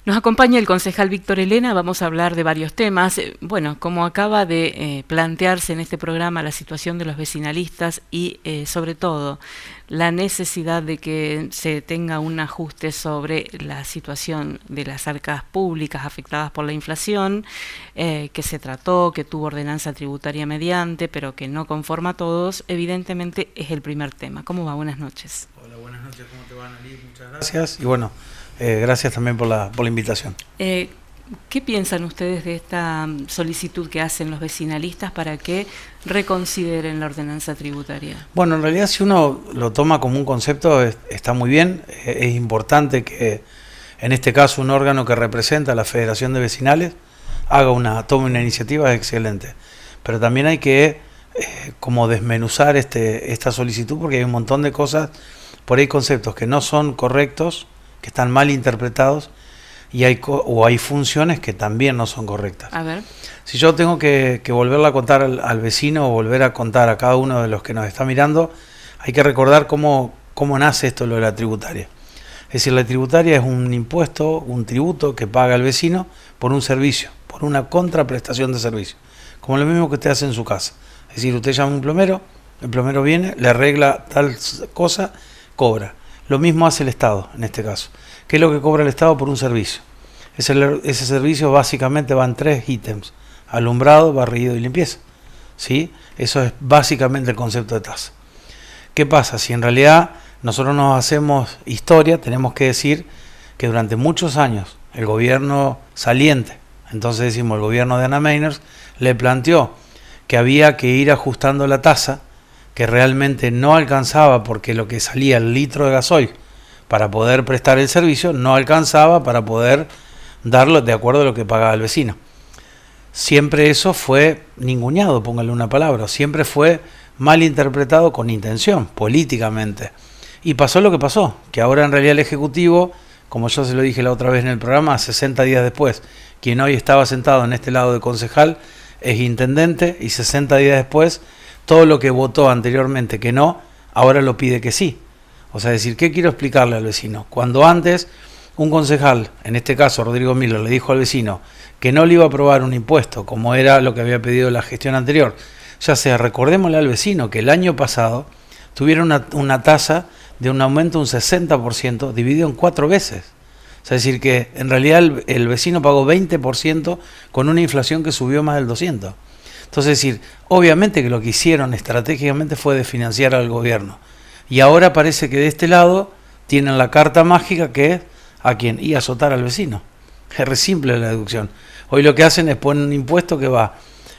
Nos acompaña el concejal Víctor Elena, vamos a hablar de varios temas. Bueno, como acaba de plantearse en este programa la situación de los vecinalistas y sobre todo la necesidad de que se tenga un ajuste sobre la situación de las arcas públicas afectadas por la inflación, que se trató, que tuvo ordenanza tributaria mediante, pero que no conforma a todos, evidentemente es el primer tema. ¿Cómo va? Buenas noches. Hola, buenas noches, ¿cómo te va, Annalí? Muchas gracias. Y bueno, gracias también por la invitación. ¿Qué piensan ustedes de esta solicitud que hacen los vecinalistas para que reconsideren la ordenanza tributaria? Bueno, en realidad si uno lo toma como un concepto está muy bien. Es importante que en este caso un órgano que representa a la Federación de Vecinales tome una iniciativa, es excelente. Pero también hay que como desmenuzar esta solicitud, porque hay un montón de cosas, por ahí conceptos que no son correctos, que están mal interpretados, y hay funciones que también no son correctas. A ver. Si yo tengo que volverle a contar al vecino o volver a contar a cada uno de los que nos está mirando, hay que recordar cómo nace esto lo de la tributaria. Es decir, la tributaria es un impuesto, un tributo que paga el vecino por un servicio, por una contraprestación de servicio, como lo mismo que usted hace en su casa. Es decir, usted llama a un plomero, el plomero viene, le arregla tal cosa, cobra. Lo mismo hace el Estado en este caso. ¿Qué es lo que cobra el Estado por un servicio? Ese servicio básicamente va en 3 ítems: alumbrado, barrido y limpieza. ¿Sí? Eso es básicamente el concepto de tasa. ¿Qué pasa? Si en realidad nosotros nos hacemos historia, tenemos que decir que durante muchos años el gobierno saliente, entonces decimos el gobierno de Ana Meiners, le planteó que había que ir ajustando la tasa, que realmente no alcanzaba, porque lo que salía el litro de gasoil para poder prestar el servicio no alcanzaba para poder darlo de acuerdo a lo que pagaba el vecino. Siempre eso fue ninguneado, póngale una palabra, siempre fue mal interpretado con intención, políticamente. Y pasó lo que pasó, que ahora en realidad el Ejecutivo, como yo se lo dije la otra vez en el programa, 60 días después, quien hoy estaba sentado en este lado de concejal es intendente, y 60 días después todo lo que votó anteriormente que no, ahora lo pide que sí. O sea, decir, ¿qué quiero explicarle al vecino? Cuando antes un concejal, en este caso Rodrigo Miller, le dijo al vecino que no le iba a aprobar un impuesto, como era lo que había pedido la gestión anterior, ya sea, recordémosle al vecino que el año pasado tuvieron una tasa de un aumento de un 60% dividido en 4 veces. O sea, es decir, que en realidad el vecino pagó 20% con una inflación que subió más del 200%. Entonces, es decir, obviamente que lo que hicieron estratégicamente fue desfinanciar al gobierno. Y ahora parece que de este lado tienen la carta mágica que es a quién, y azotar al vecino. Es re simple la deducción. Hoy lo que hacen es poner un impuesto que va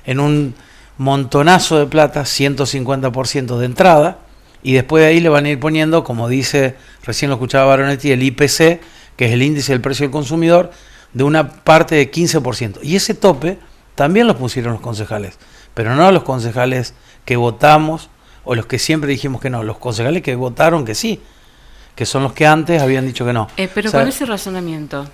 en un montonazo de plata, 150% de entrada, y después de ahí le van a ir poniendo, como dice, recién lo escuchaba Baronetti, el IPC, que es el índice del precio del consumidor, de una parte de 15%. Y ese tope también lo pusieron los concejales, pero no los concejales que votamos o los que siempre dijimos que no, los concejales que votaron que sí, que son los que antes habían dicho que no. Pero o sea, con ese razonamiento,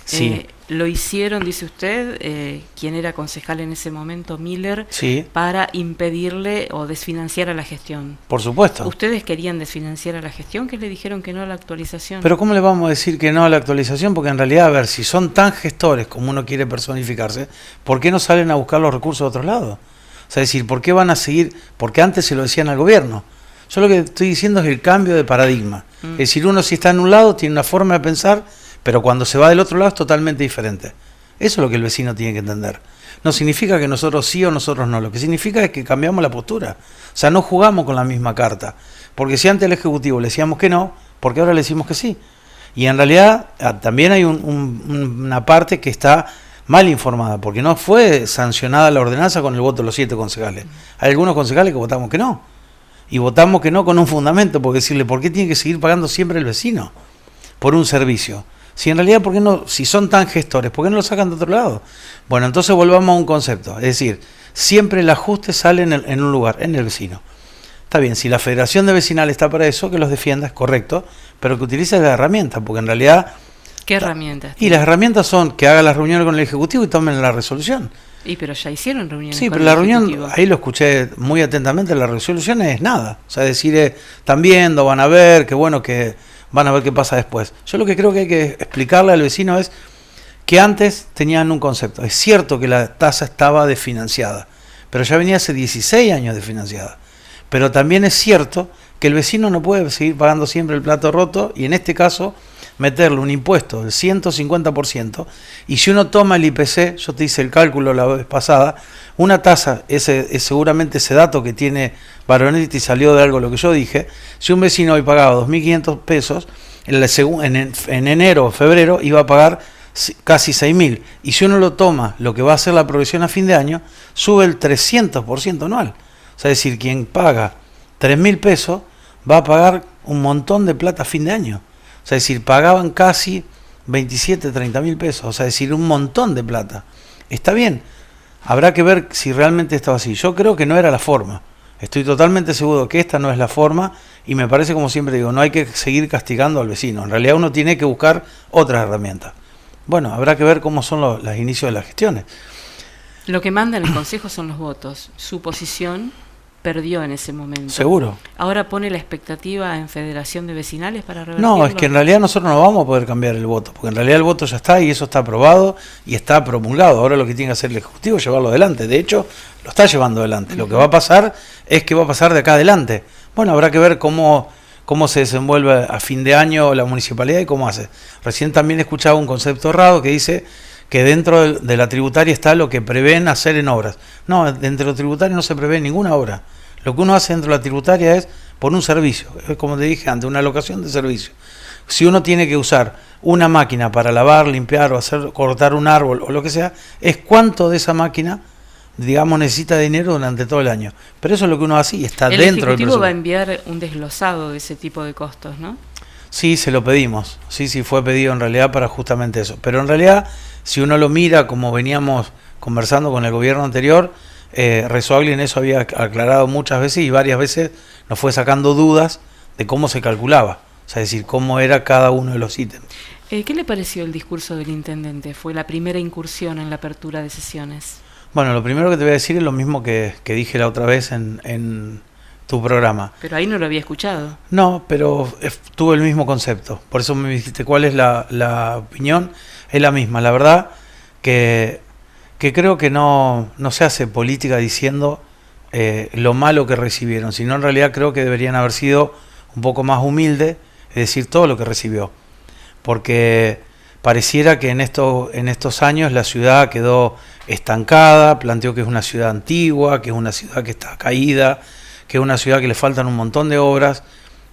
sí. Lo hicieron, dice usted, quien era concejal en ese momento, Miller, sí, para impedirle o desfinanciar a la gestión. Por supuesto. ¿Ustedes querían desfinanciar a la gestión, que le dijeron que no a la actualización? Pero ¿cómo le vamos a decir que no a la actualización? Porque en realidad, a ver, si son tan gestores como uno quiere personificarse, ¿por qué no salen a buscar los recursos de otro lado? O sea, es decir, ¿por qué van a seguir? Porque antes se lo decían al gobierno. Yo lo que estoy diciendo es el cambio de paradigma. Es decir, uno si está en un lado tiene una forma de pensar, pero cuando se va del otro lado es totalmente diferente. Eso es lo que el vecino tiene que entender. No significa que nosotros sí o nosotros no. Lo que significa es que cambiamos la postura. O sea, no jugamos con la misma carta. Porque si antes al Ejecutivo le decíamos que no, ¿por qué ahora le decimos que sí? Y en realidad también hay una parte que está mal informada, porque no fue sancionada la ordenanza con el voto de los 7 concejales. Hay algunos concejales que votamos que no. Y votamos que no con un fundamento, porque decirle, ¿por qué tiene que seguir pagando siempre el vecino por un servicio? Si en realidad, ¿por qué no? Si son tan gestores, ¿por qué no lo sacan de otro lado? Bueno, entonces volvamos a un concepto. Es decir, siempre el ajuste sale en un lugar, en el vecino. Está bien, si la Federación de Vecinales está para eso, que los defienda, es correcto, pero que utilice la herramienta, porque en realidad... ¿Qué herramientas? Y las herramientas son que haga las reuniones con el Ejecutivo y tomen la resolución. Pero ya hicieron reuniones. Sí, pero la reunión, ahí lo escuché muy atentamente, la resolución es nada. O sea, decir, están viendo, van a ver, qué bueno que van a ver qué pasa después. Yo lo que creo que hay que explicarle al vecino es que antes tenían un concepto. Es cierto que la tasa estaba desfinanciada, pero ya venía hace 16 años desfinanciada. Pero también es cierto que el vecino no puede seguir pagando siempre el plato roto y en este caso meterle un impuesto del 150%, y si uno toma el IPC, yo te hice el cálculo la vez pasada, una tasa, seguramente ese dato que tiene Baronetti salió de algo lo que yo dije, si un vecino hoy pagaba 2.500 pesos, en enero o febrero iba a pagar casi 6.000, y si uno lo toma, lo que va a ser la progresión a fin de año, sube el 300% anual. O sea, es decir, quien paga 3.000 pesos va a pagar un montón de plata a fin de año. O sea, es decir, pagaban casi 27, 30.000 pesos. O sea, es decir, un montón de plata. Está bien, habrá que ver si realmente estaba así. Yo creo que no era la forma. Estoy totalmente seguro que esta no es la forma y me parece, como siempre digo, no hay que seguir castigando al vecino. En realidad uno tiene que buscar otras herramientas. Bueno, habrá que ver cómo son los inicios de las gestiones. Lo que manda en el Consejo son los votos. Su posición perdió en ese momento. Seguro. ¿Ahora pone la expectativa en Federación de Vecinales para revertirlo? No, es que en realidad nosotros no vamos a poder cambiar el voto, porque en realidad el voto ya está y eso está aprobado y está promulgado. Ahora lo que tiene que hacer el Ejecutivo es llevarlo adelante. De hecho, lo está llevando adelante. Lo que va a pasar es que va a pasar de acá adelante. Bueno, habrá que ver cómo se desenvuelve a fin de año la municipalidad y cómo hace. Recién también he escuchado un concepto errado que dice que dentro de la tributaria está lo que prevén hacer en obras. No, dentro de la tributaria no se prevé ninguna obra. Lo que uno hace dentro de la tributaria es por un servicio, es como te dije antes, una alocación de servicio. Si uno tiene que usar una máquina para lavar, limpiar o cortar un árbol o lo que sea, es cuánto de esa máquina, digamos, necesita dinero durante todo el año. Pero eso es lo que uno hace y está dentro del presupuesto. El Ejecutivo va a enviar un desglosado de ese tipo de costos, ¿no? Sí, se lo pedimos. Sí, fue pedido en realidad para justamente eso. Pero en realidad, si uno lo mira como veníamos conversando con el gobierno anterior, Rezoagli en eso había aclarado muchas veces y varias veces nos fue sacando dudas de cómo se calculaba, o sea, es decir, cómo era cada uno de los ítems. ¿Qué le pareció el discurso del intendente? Fue la primera incursión en la apertura de sesiones. Bueno, lo primero que te voy a decir es lo mismo que dije la otra vez en tu programa. Pero ahí no lo había escuchado. No, pero tuve el mismo concepto, por eso me dijiste cuál es la opinión, es la misma. La verdad que creo que no se hace política diciendo lo malo que recibieron, sino en realidad creo que deberían haber sido un poco más humildes, es decir, todo lo que recibió. Porque pareciera que en estos años la ciudad quedó estancada, planteó que es una ciudad antigua, que es una ciudad que está caída, que es una ciudad que le faltan un montón de obras.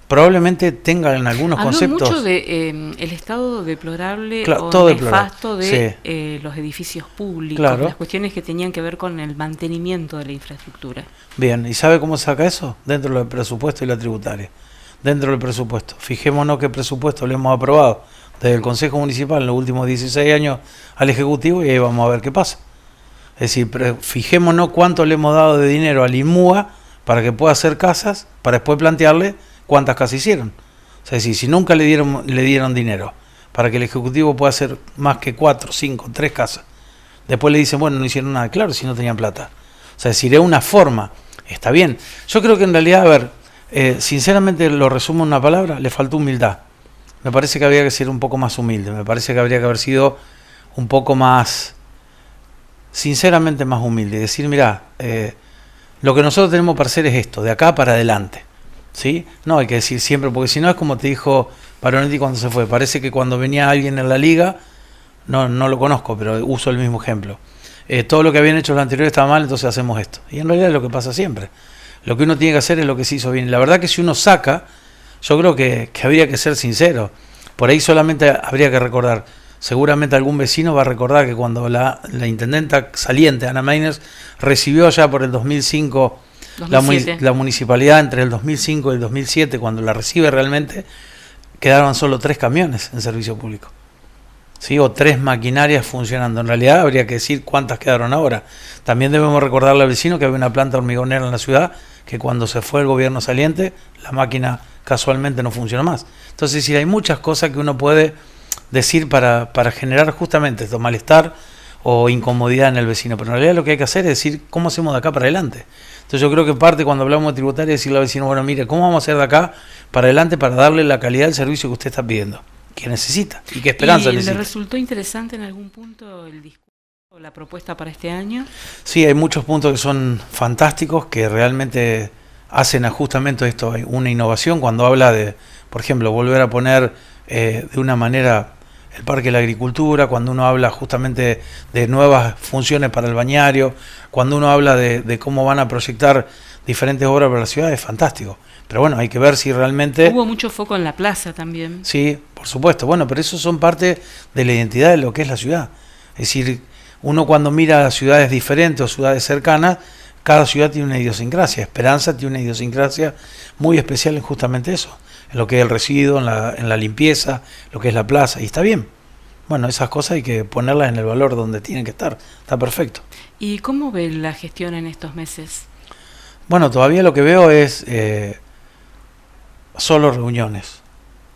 Probablemente tengan algunos conceptos. Habló mucho de el estado deplorable todo nefasto de sí. Los edificios públicos, claro. Las cuestiones que tenían que ver con el mantenimiento de la infraestructura. Bien, ¿y sabe cómo saca eso? Dentro del presupuesto y la tributaria. Dentro del presupuesto. Fijémonos qué presupuesto le hemos aprobado desde el Consejo Municipal en los últimos 16 años al Ejecutivo y ahí vamos a ver qué pasa. Es decir, fijémonos cuánto le hemos dado de dinero al INMUA para que pueda hacer casas, para después plantearle cuántas casas hicieron. O sea, si nunca le dieron dinero para que el Ejecutivo pueda hacer más que 4, 5, 3 casas, después le dicen, bueno, no hicieron nada, claro, si no tenían plata. O sea, es una forma, está bien. Yo creo que en realidad, a ver, sinceramente lo resumo en una palabra, le faltó humildad. Me parece que habría que ser un poco más humilde, me parece que habría que haber sido un poco más, sinceramente más humilde, y decir, mirá, lo que nosotros tenemos para hacer es esto, de acá para adelante. ¿Sí? No hay que decir siempre, porque si no es como te dijo Baronetti cuando se fue. Parece que cuando venía alguien en la liga, no lo conozco, pero uso el mismo ejemplo. Todo lo que habían hecho los anteriores estaba mal, entonces hacemos esto. Y en realidad es lo que pasa siempre. Lo que uno tiene que hacer es lo que se hizo bien. La verdad que si uno saca, yo creo que habría que ser sincero. Por ahí solamente habría que recordar. Seguramente algún vecino va a recordar que cuando la intendenta saliente, Ana Meiners, recibió ya por el 2005 la municipalidad, entre el 2005 y el 2007, cuando la recibe realmente, quedaron solo 3 camiones en servicio público, ¿sí? O 3 maquinarias funcionando. En realidad habría que decir cuántas quedaron ahora. También debemos recordarle al vecino que había una planta hormigonera en la ciudad, que cuando se fue el gobierno saliente, la máquina casualmente no funciona más. Entonces, sí, hay muchas cosas que uno puede decir para generar justamente esto, malestar o incomodidad en el vecino, pero en realidad lo que hay que hacer es decir cómo hacemos de acá para adelante. Entonces yo creo que parte cuando hablamos de tributaria es decirle al vecino, bueno, mire, ¿cómo vamos a hacer de acá para adelante para darle la calidad del servicio que usted está pidiendo? que necesita y que esperanza ¿Y necesita. le resultó interesante en algún punto el discurso o la propuesta para este año? Sí, hay muchos puntos que son fantásticos, que realmente hacen justamente esto, una innovación cuando habla de, por ejemplo, volver a poner de una manera el Parque de la Agricultura, cuando uno habla justamente de nuevas funciones para el bañario, cuando uno habla de cómo van a proyectar diferentes obras para la ciudad, es fantástico. Pero bueno, hay que ver si realmente... Hubo mucho foco en la plaza también. Sí, por supuesto. Bueno, pero eso son parte de la identidad de lo que es la ciudad. Es decir, uno cuando mira ciudades diferentes o ciudades cercanas, cada ciudad tiene una idiosincrasia. Esperanza tiene una idiosincrasia muy especial en justamente eso, en lo que es el residuo, en la limpieza, lo que es la plaza, y está bien. Bueno, esas cosas hay que ponerlas en el valor donde tienen que estar. Está perfecto. ¿Y cómo ve la gestión en estos meses? Bueno, todavía lo que veo es solo reuniones.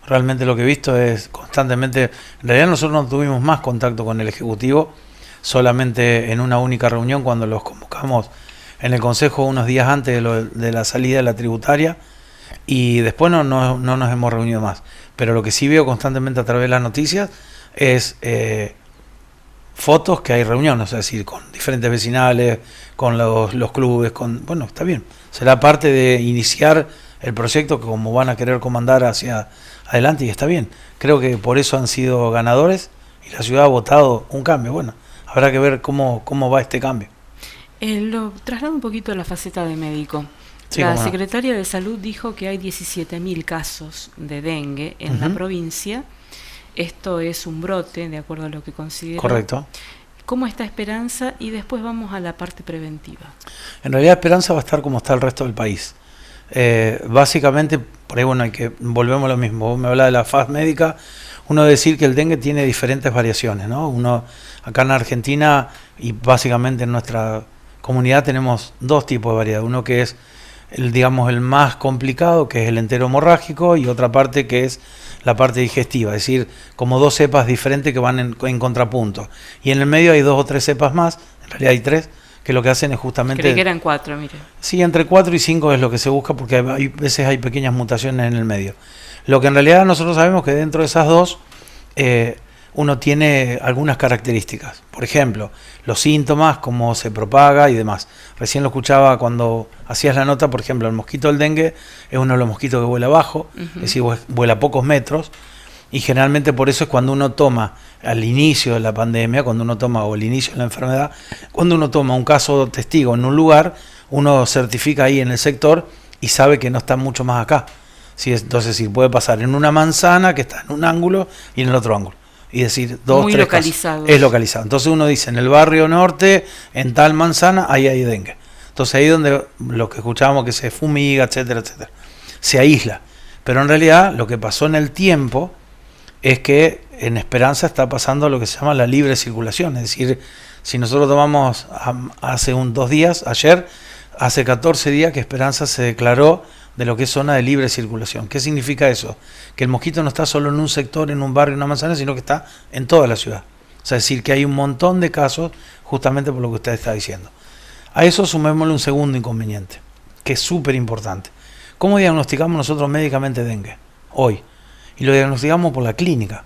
Realmente lo que he visto es constantemente... En realidad nosotros no tuvimos más contacto con el Ejecutivo, solamente en una única reunión cuando los convocamos en el Consejo unos días antes de la salida de la tributaria, y después no nos hemos reunido más. Pero lo que sí veo constantemente a través de las noticias es fotos que hay reuniones, es decir, con diferentes vecinales, con los clubes, bueno, está bien. Será parte de iniciar el proyecto que como van a querer comandar hacia adelante, y está bien. Creo que por eso han sido ganadores y la ciudad ha votado un cambio. Bueno, habrá que ver cómo va este cambio. Lo traslado un poquito a la faceta de médico. Sí, la no. secretaria de Salud dijo que hay 17.000 casos de dengue en la provincia. Esto es un brote, de acuerdo a lo que considero. Correcto. ¿Cómo está Esperanza? Y después vamos a la parte preventiva. En realidad Esperanza va a estar como está el resto del país. Básicamente, por ahí bueno, volvemos a lo mismo. Vos me hablás de la faz médica. Uno debe decir que el dengue tiene diferentes variaciones, ¿no? Uno, acá en Argentina y básicamente en nuestra comunidad tenemos dos tipos de variedad. Uno que es el más complicado, que es el enterohemorrágico, y otra parte que es la parte digestiva, es decir, como dos cepas diferentes que van en contrapunto. Y en el medio hay 2 o 3 cepas más, en realidad hay 3, que lo que hacen es justamente... Creí que eran 4, mire. Sí, entre 4 y 5 es lo que se busca, porque hay veces hay pequeñas mutaciones en el medio. Lo que en realidad nosotros sabemos que dentro de esas dos uno tiene algunas características. Por ejemplo, los síntomas, cómo se propaga y demás. Recién lo escuchaba cuando hacías la nota, por ejemplo, el mosquito del dengue es uno de los mosquitos que vuela bajo, es decir, vuela a pocos metros, y generalmente por eso es cuando uno toma, al inicio de la pandemia, o el inicio de la enfermedad, cuando uno toma un caso testigo en un lugar, uno certifica ahí en el sector y sabe que no está mucho más acá. Sí, entonces sí, puede pasar en una manzana que está en un ángulo y en el otro ángulo. Y decir, 2, muy 3 localizado. casos. Es localizado. Entonces uno dice, en el barrio norte, en tal manzana, ahí hay dengue. Entonces ahí donde lo que escuchábamos que se fumiga, etcétera, etcétera. Se aísla. Pero en realidad lo que pasó en el tiempo es que en Esperanza está pasando lo que se llama la libre circulación. Es decir, si nosotros tomamos hace 2 días, ayer, hace 14 días que Esperanza se declaró de lo que es zona de libre circulación. ¿Qué significa eso? Que el mosquito no está solo en un sector, en un barrio, en una manzana, sino que está en toda la ciudad. O sea, es decir, que hay un montón de casos justamente por lo que usted está diciendo. A eso sumémosle un segundo inconveniente, que es súper importante. ¿Cómo diagnosticamos nosotros médicamente dengue hoy? Y lo diagnosticamos por la clínica.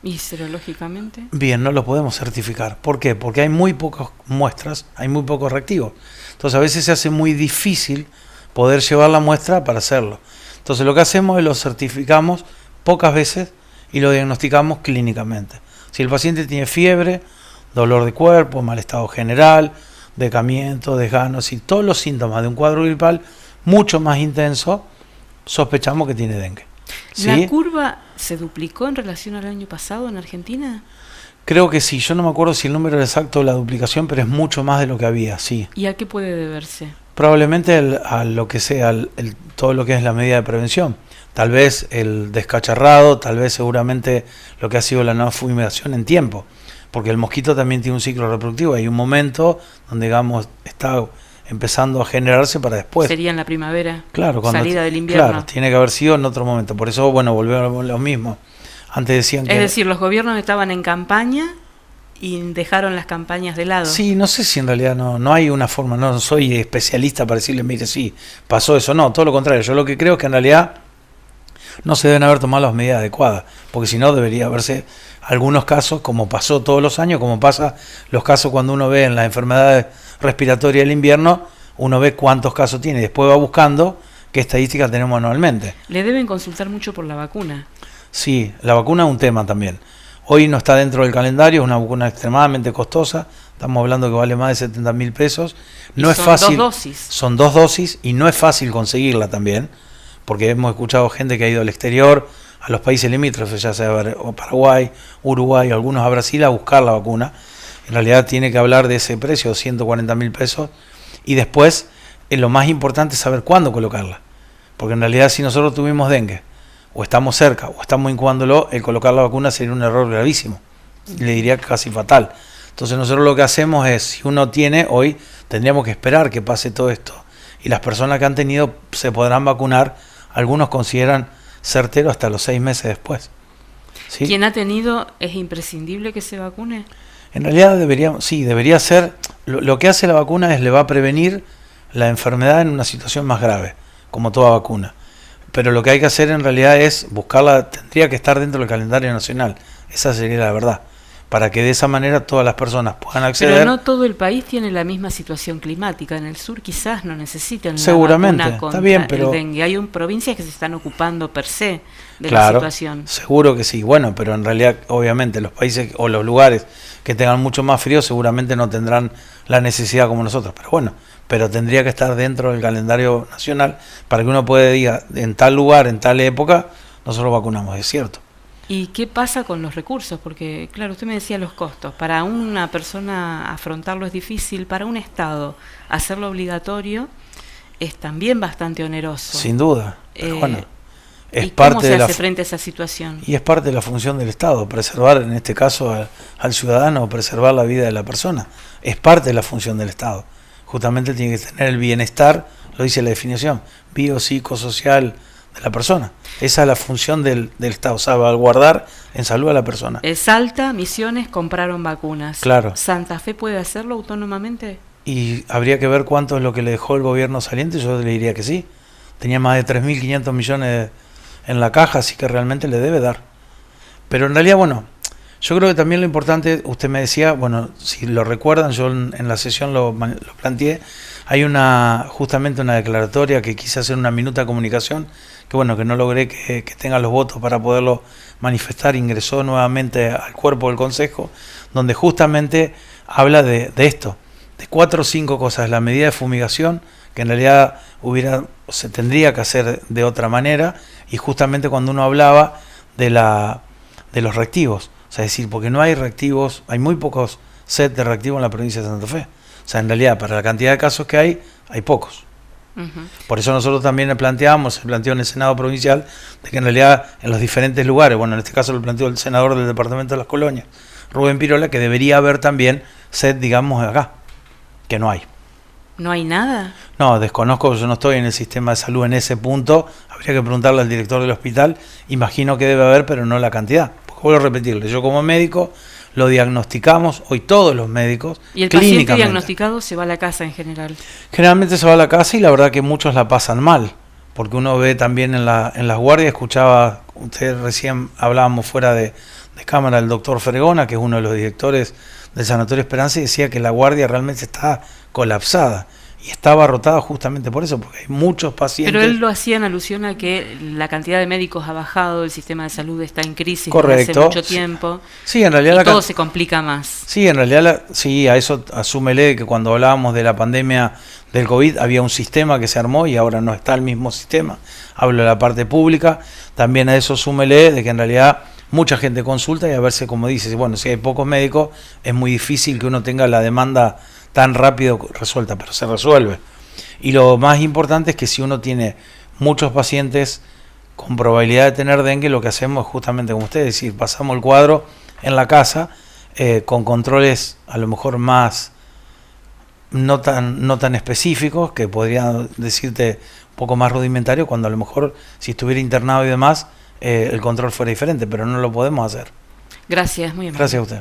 ¿Y serológicamente? Bien, no lo podemos certificar. ¿Por qué? Porque hay muy pocas muestras, hay muy pocos reactivos. Entonces a veces se hace muy difícil poder llevar la muestra para hacerlo. Entonces lo que hacemos es lo certificamos pocas veces y lo diagnosticamos clínicamente. Si el paciente tiene fiebre, dolor de cuerpo, mal estado general, decamiento, desgano, y todos los síntomas de un cuadro gripal mucho más intenso, sospechamos que tiene dengue. ¿Sí? ¿La curva se duplicó en relación al año pasado en Argentina? Creo que sí, yo no me acuerdo si el número exacto de la duplicación, pero es mucho más de lo que había, sí. ¿Y a qué puede deberse? Probablemente a lo que sea, todo lo que es la medida de prevención. Tal vez el descacharrado, tal vez seguramente lo que ha sido la no fumigación en tiempo. Porque el mosquito también tiene un ciclo reproductivo. Hay un momento donde, digamos, está empezando a generarse para después. Sería en la primavera, claro, salida del invierno. Claro, tiene que haber sido en otro momento. Por eso, bueno, volvemos a lo mismo. Antes decían que... Es decir, los gobiernos estaban en campaña y dejaron las campañas de lado. Sí, no sé si en realidad no hay una forma, no soy especialista para decirle, mire, sí, pasó eso, no, todo lo contrario. Yo lo que creo es que en realidad no se deben haber tomado las medidas adecuadas, porque si no debería haberse algunos casos, como pasó todos los años, como pasa los casos cuando uno ve en las enfermedades respiratorias del invierno, uno ve cuántos casos tiene y después va buscando qué estadísticas tenemos anualmente. Le deben consultar mucho por la vacuna. Sí, la vacuna es un tema también. Hoy no está dentro del calendario, es una vacuna extremadamente costosa, estamos hablando que vale más de 70.000 pesos. No es fácil. Son 2 dosis. Son 2 dosis y no es fácil conseguirla también, porque hemos escuchado gente que ha ido al exterior, a los países limítrofes, ya sea Paraguay, Uruguay, algunos a Brasil, a buscar la vacuna. En realidad tiene que hablar de ese precio, 140.000 pesos, y después lo más importante es saber cuándo colocarla, porque en realidad si nosotros tuvimos dengue, o estamos cerca, o estamos incubándolo, el colocar la vacuna sería un error gravísimo, le diría casi fatal. Entonces nosotros lo que hacemos es, si uno tiene, hoy tendríamos que esperar que pase todo esto, y las personas que han tenido se podrán vacunar, algunos consideran certero hasta los 6 meses después. ¿Sí? ¿Quien ha tenido es imprescindible que se vacune? En realidad debería ser, lo que hace la vacuna es le va a prevenir la enfermedad en una situación más grave, como toda vacuna. Pero lo que hay que hacer en realidad es buscarla, tendría que estar dentro del calendario nacional, esa sería la verdad, para que de esa manera todas las personas puedan acceder. Pero no todo el país tiene la misma situación climática. En el sur quizás no necesiten seguramente, la vacuna contra está bien, pero el dengue. Hay provincias que se están ocupando per se de claro, la situación. Seguro que sí. Bueno, pero en realidad, obviamente, los países o los lugares que tengan mucho más frío seguramente no tendrán la necesidad como nosotros. Pero bueno, pero tendría que estar dentro del calendario nacional para que uno pueda diga, en tal lugar, en tal época, nosotros vacunamos, es cierto. ¿Y qué pasa con los recursos? Porque, claro, usted me decía los costos. Para una persona afrontarlo es difícil, para un Estado hacerlo obligatorio es también bastante oneroso. Sin duda, pero bueno, es ¿y parte cómo se de hace frente a esa situación? Y es parte de la función del Estado, preservar en este caso al ciudadano, preservar la vida de la persona. Es parte de la función del Estado. Justamente tiene que tener el bienestar, lo dice la definición, biopsicosocial de la persona. Esa es la función del Estado, salvaguardar en salud a la persona. Salta, Misiones compraron vacunas. Claro. ¿Santa Fe puede hacerlo autónomamente? Y habría que ver cuánto es lo que le dejó el gobierno saliente, yo le diría que sí. Tenía más de 3.500 millones en la caja, así que realmente le debe dar. Pero en realidad, bueno, yo creo que también lo importante, usted me decía, bueno, si lo recuerdan, yo en la sesión lo planteé, hay justamente una declaratoria que quise hacer una minuta de comunicación, que bueno, que no logré que tenga los votos para poderlo manifestar, ingresó nuevamente al cuerpo del Consejo, donde justamente habla de esto, de 4 o 5 cosas, la medida de fumigación, que en realidad se tendría que hacer de otra manera, y justamente cuando uno hablaba de los reactivos, o sea, es decir, porque no hay reactivos, hay muy pocos set de reactivos en la provincia de Santa Fe. O sea, en realidad, para la cantidad de casos que hay pocos. Por eso nosotros también se planteó en el Senado provincial, de que en realidad en los diferentes lugares, bueno, en este caso lo planteó el senador del departamento de Las Colonias, Rubén Pirola, que debería haber también set, digamos, acá, que no hay. ¿No hay nada? No, desconozco, yo no estoy en el sistema de salud en ese punto, habría que preguntarle al director del hospital, imagino que debe haber, pero no la cantidad. Porque vuelvo a repetirle, yo como médico lo diagnosticamos, hoy todos los médicos, y el paciente diagnosticado se va a la casa en general. Generalmente se va a la casa y la verdad que muchos la pasan mal, porque uno ve también en las guardias, escuchaba, usted recién hablábamos fuera de cámara, el doctor Fregona, que es uno de los directores del Sanatorio Esperanza, y decía que la guardia realmente está colapsada. Y está abarrotada justamente por eso, porque hay muchos pacientes. Pero él lo hacía en alusión a que la cantidad de médicos ha bajado, el sistema de salud está en crisis desde hace mucho tiempo. Sí, en realidad todo se complica más. Sí, en realidad, sí, a eso asúmele que cuando hablábamos de la pandemia del COVID había un sistema que se armó y ahora no está el mismo sistema. Hablo de la parte pública, también a eso súmele de que en realidad mucha gente consulta y a verse, como dices, bueno, si hay pocos médicos es muy difícil que uno tenga la demanda tan rápido resuelta, pero se resuelve. Y lo más importante es que si uno tiene muchos pacientes con probabilidad de tener dengue, lo que hacemos es justamente como usted, es decir, pasamos el cuadro en la casa con controles a lo mejor más no tan específicos, que podría decirte un poco más rudimentario, cuando a lo mejor si estuviera internado y demás el control fuera diferente, pero no lo podemos hacer. Gracias, muy amable. Gracias a usted.